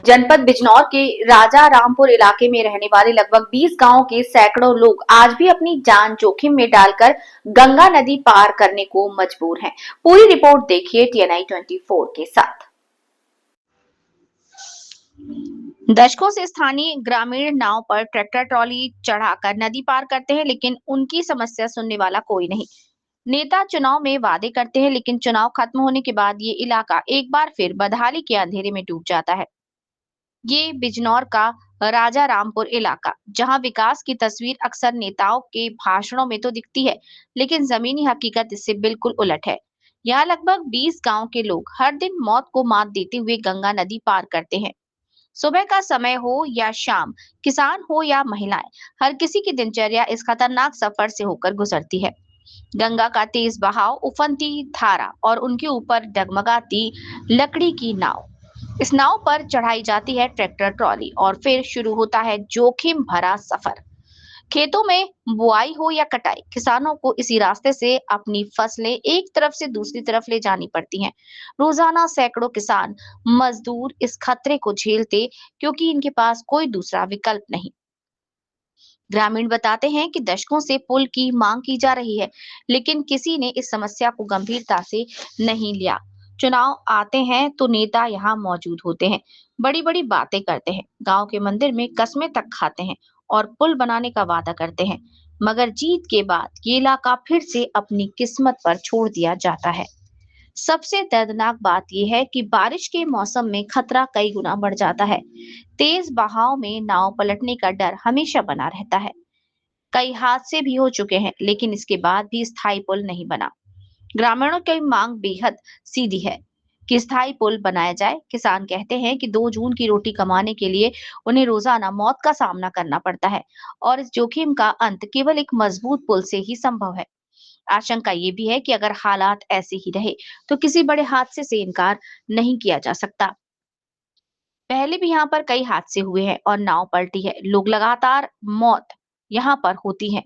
जनपद बिजनौर के राजा रामपुर इलाके में रहने वाले लगभग 20 गांवों के सैकड़ों लोग आज भी अपनी जान जोखिम में डालकर गंगा नदी पार करने को मजबूर हैं। पूरी रिपोर्ट देखिए TNI 24 के साथ। दशकों से स्थानीय ग्रामीण नाव पर ट्रैक्टर ट्रॉली चढ़ाकर नदी पार करते हैं, लेकिन उनकी समस्या सुनने वाला कोई नहीं। नेता चुनाव में वादे करते हैं, लेकिन चुनाव खत्म होने के बाद ये इलाका एक बार फिर बदहाली के अंधेरे में डूब जाता है। ये बिजनौर का राजा रामपुर इलाका, जहां विकास की तस्वीर अक्सर नेताओं के भाषणों में तो दिखती है, लेकिन जमीनी हकीकत इससे बिल्कुल उलट है। यहाँ लगभग 20 गांव के लोग हर दिन मौत को मात देते हुए गंगा नदी पार करते हैं। सुबह का समय हो या शाम, किसान हो या महिलाएं, हर किसी की दिनचर्या इस खतरनाक सफर से होकर गुजरती है। गंगा का तेज बहाव, उफनती धारा और उनके ऊपर डगमगाती लकड़ी की नाव। इस नाव पर चढ़ाई जाती है ट्रैक्टर ट्रॉली और फिर शुरू होता है जोखिम भरा सफर। खेतों में बुआई हो या कटाई, किसानों को इसी रास्ते से अपनी फसलें एक तरफ से दूसरी तरफ ले जानी पड़ती हैं। रोजाना सैकड़ों किसान मजदूर इस खतरे को झेलते, क्योंकि इनके पास कोई दूसरा विकल्प नहीं। ग्रामीण बताते हैं कि दशकों से पुल की मांग की जा रही है, लेकिन किसी ने इस समस्या को गंभीरता से नहीं लिया। चुनाव आते हैं तो नेता यहाँ मौजूद होते हैं, बड़ी बड़ी बातें करते हैं, गांव के मंदिर में कस्में तक खाते हैं और पुल बनाने का वादा करते हैं, मगर जीत के बाद ये इलाका फिर से अपनी किस्मत पर छोड़ दिया जाता है। सबसे दर्दनाक बात यह है कि बारिश के मौसम में खतरा कई गुना बढ़ जाता है। तेज बहाव में नाव पलटने का डर हमेशा बना रहता है। कई हादसे भी हो चुके हैं, लेकिन इसके बाद भी स्थायी पुल नहीं बना। ग्रामीणों की मांग बेहद सीधी है कि स्थायी पुल बनाया जाए। किसान कहते हैं कि 2 जून की रोटी कमाने के लिए उन्हें रोजाना मौत का सामना करना पड़ता है और इस जोखिम का अंत केवल एक मजबूत पुल से ही संभव है। आशंका ये भी है कि अगर हालात ऐसे ही रहे तो किसी बड़े हादसे से इनकार नहीं किया जा सकता। पहले भी यहाँ पर कई हादसे हुए हैं और नाव पलटी है। लोग लगातार मौत यहाँ पर होती है।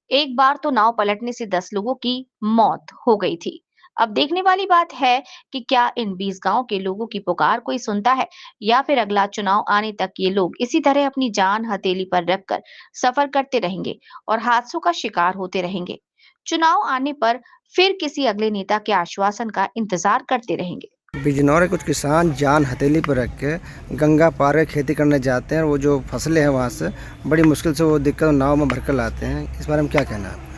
एक बार तो नाव पलटने से 10 लोगों की मौत हो गई थी। अब देखने वाली बात है कि क्या इन 20 गांव के लोगों की पुकार कोई सुनता है, या फिर अगला चुनाव आने तक ये लोग इसी तरह अपनी जान हथेली पर रखकर सफर करते रहेंगे और हादसों का शिकार होते रहेंगे। चुनाव आने पर फिर किसी अगले नेता के आश्वासन का इंतजार करते रहेंगे। बिजनौर के कुछ किसान जान हथेली पर रख के गंगा पार के खेती करने जाते हैं। वो जो फसलें हैं वहाँ से बड़ी मुश्किल से वो दिक्कत नाव में भरकर लाते हैं। इस बारे में क्या कहना है?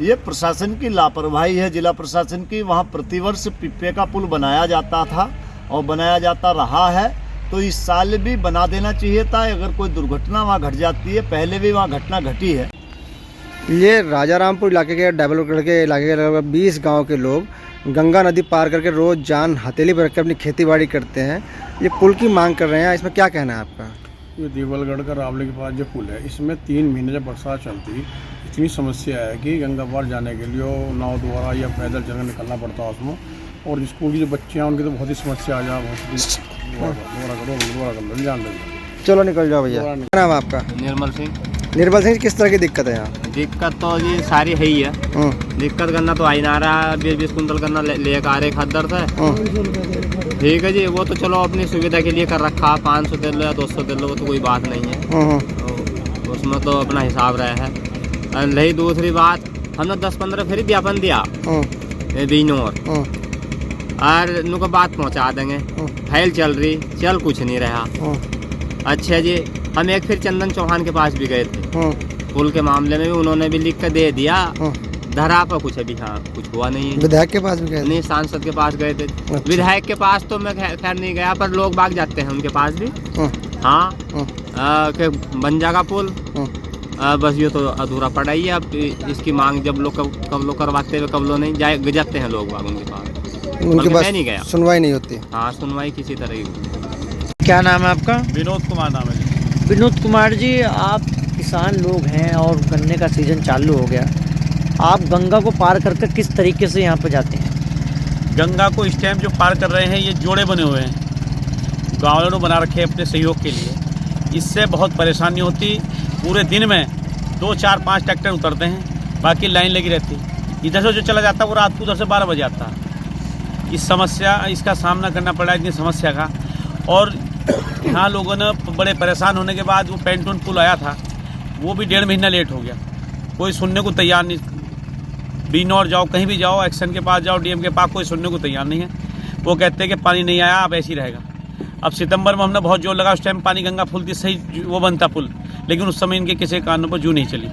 ये प्रशासन की लापरवाही है, जिला प्रशासन की। वहाँ प्रतिवर्ष पिप्पे का पुल बनाया जाता था और बनाया जाता रहा है, तो इस साल भी बना देना चाहिए था। अगर कोई दुर्घटना वहाँ घट जाती है, पहले भी वहाँ घटना घटी है। ये राजा रामपुर इलाके के डेवलपर के इलाके के लगभग 20 गांव के लोग गंगा नदी पार करके रोज जान हथेली पर रखकर अपनी खेती बाड़ी करते हैं। ये पुल की मांग कर रहे हैं, इसमें क्या कहना है आपका? ये देवलगढ़ का रावले के पास जो पुल है, इसमें 3 महीने जब बरसात चलती इतनी समस्या है कि गंगा पार जाने के लिए नाव द्वारा या पैदल चलकर निकलना पड़ता है उसमें। और स्कूल की जो बच्चे हैं उनकी तो बहुत ही समस्या आ जाए। चलो निकल जाओ भैया। क्या नाम है आपका? निर्मल सिंह। निर्मल सिंह, किस तरह की दिक्कत है यहाँ? दिक्कत तो ये सारी है ही है। दिक्कत करना तो आई ना रहा है। 20 कुंटल करना ले आ रहे खद्दर से। ठीक है जी, वो तो चलो अपनी सुविधा के लिए कर रखा। 500 दे लो या 200 दे लो, वो तो कोई बात नहीं है। तो उसमें तो अपना हिसाब रहा है। रही दूसरी बात, हमने 10-15 फिर ज्ञापन दिया बीनोर और उनको बात पहुँचा देंगे। फैल चल रही, चल कुछ नहीं रहा। अच्छा जी, हम एक फिर चंदन चौहान के पास भी गए थे। पुल के मामले में भी उन्होंने भी लिख कर दे दिया। धरा पर कुछ अभी कुछ हुआ नहीं है। विधायक के पास भी गए? नहीं, सांसद के पास गए थे। अच्छा। विधायक के पास तो मैं खैर नहीं गया, पर लोग भाग जाते हैं उनके पास भी। हाँ, बन जाएगा पुल। बस ये तो अधूरा पड़ा ही है। अब इसकी मांग जब लोग कब लोग करवाते हुए, कब लोग नहीं जाते हैं लोग भाग उनके पास। उनके पास नहीं गया, सुनवाई नहीं होती। हाँ, सुनवाई किसी तरह की। क्या नाम है आपका? विनोद कुमार नाम है। विनोद कुमार जी, आप किसान लोग हैं और गन्ने का सीजन चालू हो गया। आप गंगा को पार करके किस तरीके से यहाँ पर जाते हैं? गंगा को इस टाइम जो पार कर रहे हैं, ये जोड़े बने हुए हैं, गाँव वालों बना रखे हैं अपने सहयोग के लिए। इससे बहुत परेशानी होती। पूरे दिन में 2, 4, 5 ट्रैक्टर उतरते हैं, बाकी लाइन लगी रहती। इधर से जो चला जाता है वो रात को उधर से 12 बजे आता है। इसका सामना करना पड़ा इतनी समस्या का। और यहाँ लोगों ने बड़े परेशान होने के बाद वो पेंटून पुल आया था, वो भी 1.5 महीना लेट हो गया। कोई सुनने को तैयार नहीं। बीनौर जाओ, कहीं भी जाओ, एक्शन के पास जाओ, डीएम के पास, कोई सुनने को तैयार नहीं है। वो कहते हैं कि पानी नहीं आया, अब ऐसे ही रहेगा। अब सितंबर में हमने बहुत जोर लगा, उस टाइम पानी गंगा फूलती, सही वो बनता पुल, लेकिन उस समय इनके किसी कारणों पर जू नहीं चली।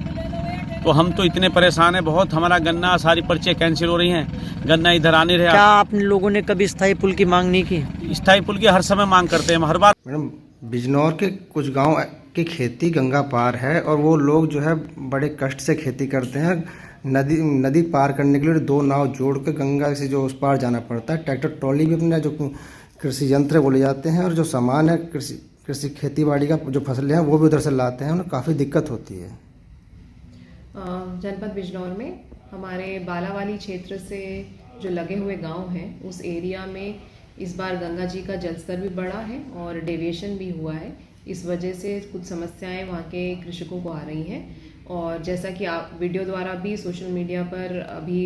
तो हम तो इतने परेशान हैं बहुत, हमारा गन्ना सारी पर्चियाँ कैंसिल हो रही हैं, गन्ना इधर आ नहीं रहा। क्या आप लोगों ने कभी स्थायी पुल की मांग नहीं की? स्थायी पुल की हर समय मांग करते हैं हम, हर बार। मैडम, बिजनौर के कुछ गांव की खेती गंगा पार है और वो लोग जो है बड़े कष्ट से खेती करते हैं। नदी पार करने के लिए 2 नाव जोड़ के गंगा से जो उस पार जाना पड़ता है। ट्रैक्टर ट्रॉली भी अपने जो कृषि यंत्र बोले जाते हैं और जो सामान है कृषि खेती बाड़ी का जो फसलें हैं वो भी उधर से लाते हैं, उन्हें काफ़ी दिक्कत होती है। जनपद बिजनौर में हमारे बालावाली क्षेत्र से जो लगे हुए गांव हैं उस एरिया में इस बार गंगा जी का जलस्तर भी बढ़ा है और डेविएशन भी हुआ है। इस वजह से कुछ समस्याएं वहाँ के कृषकों को आ रही हैं और जैसा कि आप वीडियो द्वारा भी सोशल मीडिया पर अभी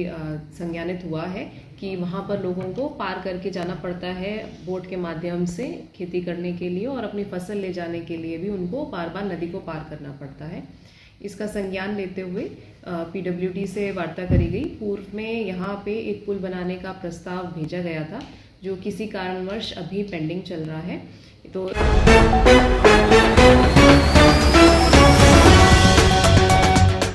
संज्ञानित हुआ है कि वहाँ पर लोगों को पार करके जाना पड़ता है बोट के माध्यम से खेती करने के लिए, और अपनी फसल ले जाने के लिए भी उनको बार बार नदी को पार करना पड़ता है। इसका संज्ञान लेते हुए पीडब्ल्यूडी से वार्ता करी गई। पूर्व में यहाँ पे एक पुल बनाने का प्रस्ताव भेजा गया था जो किसी कारणवश अभी पेंडिंग चल रहा है। तो